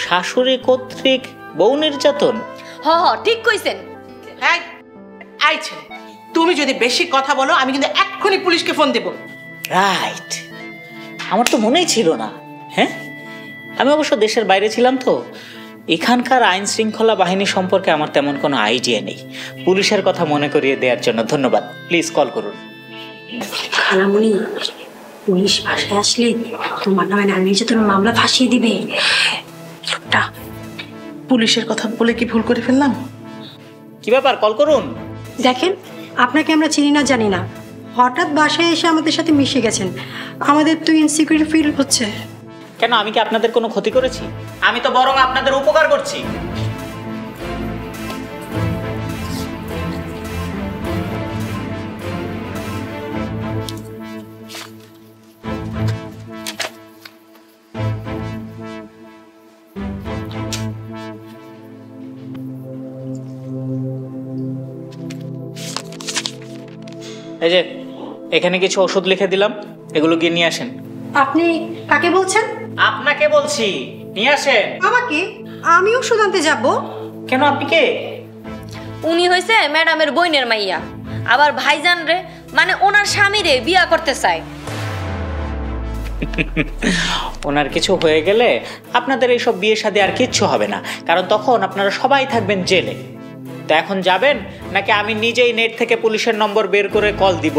শাশুড়ি কর্তৃক বউ নির্যাতন? হ হ ঠিক কইছেন। এই ছেলে, তুমি যদি বেশি কথা বলো আমি কিন্তু এক্ষুনি পুলিশকে ফোন দেব। রাইট, আমার তো মনেই ছিল না। হ্যাঁ, আমি অবশ্য দেশের বাইরে ছিলাম, তো এখানকার আইন শৃঙ্খলা বাহিনী সম্পর্কে আমার তেমন কোনো আইডিয়া নেই। পুলিশের কথা মনে করিয়ে দেওয়ার জন্য ধন্যবাদ। প্লিজ কল করুন। খালামণি, পুলিশ ভাষায় আসলে তোমার নামে নারী নির্যাতনের মামলা ফাঁসিয়ে দিবে। লোকটা পুলিশের কথা বলে কি ভুল করে ফেললাম? কি ব্যাপার, কল করুন। দেখেন, আপনাকে আমরা চিনি না জানি না, হঠাৎ বাসায় এসে আমাদের সাথে মিশে গেছেন। আমাদের তো ইনসিকিউরিটি ফিল হচ্ছে। কেন, আমি কি আপনাদের কোনো ক্ষতি করেছি? আমি তো বরং আপনাদের উপকার করছি। এই যে এখানে কিছু ওষুধ লিখে দিলাম, এগুলো গিয়ে নিয়ে আসেন। আপনি কাকে বলছেন? আপনাকে বলছি, নিয়ে আসেন। আমাকে? আমি ওষুধ আনতে যাব? কেন, আপনি কে? উনি হইছে ম্যাডামের বইনের মাইয়া, আবার ভাইজান রে মানে ওনার স্বামী রে বিয়া করতে চায়। ওনার কিছু হয়ে গেলে আপনাদের এইসব বিয়ে শাদী আর কিচ্ছু হবে না, কারণ তখন আপনারা সবাই থাকবেন জেলে। তো এখন যাবেন নাকি আমি নিজেই নেট থেকে পুলিশের নম্বর বের করে কল দিব?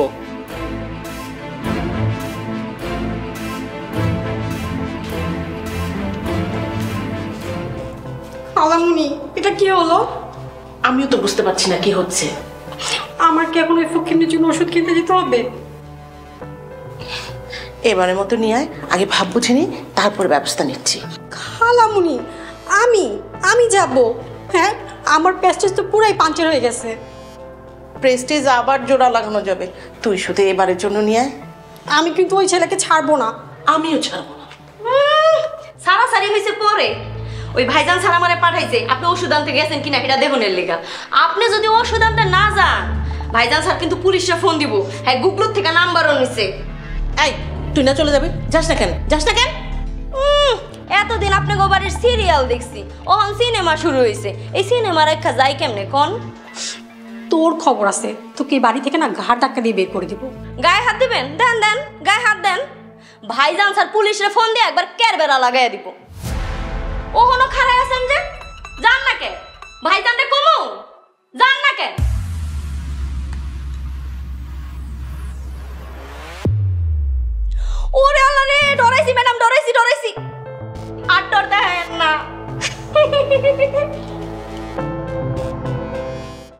খালামণি, এটা কি হলো? আমিও তো বুঝতে পারছি না কি হচ্ছে। আমার কি এখন ওই ফকিনের জন্য ওষুধ কিনতে যেতে হবে? এবারের মতো নিয়ে আয়, আগে ভাব বুঝে নি, তারপরে ব্যবস্থা নিচ্ছি। খালামণি, আমি যাব? হ্যাঁ, আমার প্যাস্টেজ তো পুরাই পাঞ্চার হয়ে গেছে। প্রেস্টিজ আবার জোড়া লাগানো যাবে, তুই শুধু এবারের জন্য নিয়ে আয়। আমি কিন্তু ওই ছেলেকে ছাড়বো না। আমিও ছাড়বো না। সারাসারি হয়েছে পরে, ওই ভাইজান ছাড়া আমারে পাঠাইছে আপনি ওষুধ আনতে গেছেন কিনা এটা দেখুনের লেগা। আপনি যদি ওষুধ আনতে না যান, ভাইজান স্যার কিন্তু পুলিশে ফোন দিব। হ্যাঁ, গুগলোর থেকে নাম্বারও নিছে। এই, তুই না চলে যাবে? যাস না কেন, যাস না কেন? এতদিন আপনাকে বাড়ির সিরিয়াল দেখছি, ওহন সিনেমা শুরু হয়েছে। এই সিনেমা রেখা যাই কেমনে কোন? তোর খবর আছে, তোকে বাড়ি থেকে না ঘাট ধাক্কা দিয়ে বের করে দিব। গায়ে হাত দিবেন? দেন দেন, গায়ে হাত দেন। ভাইজান স্যার পুলিশে ফোন দিয়ে একবার কেরবেরা লাগাই দিব। ওহনো খারাই আছেন যে, যান না কেন? ভাইজান রে কমু, যান না কেন? ওরে আল্লাহ রে, ডরাইছি ম্যাডাম, ডরাইছি। আর ডর দেন না।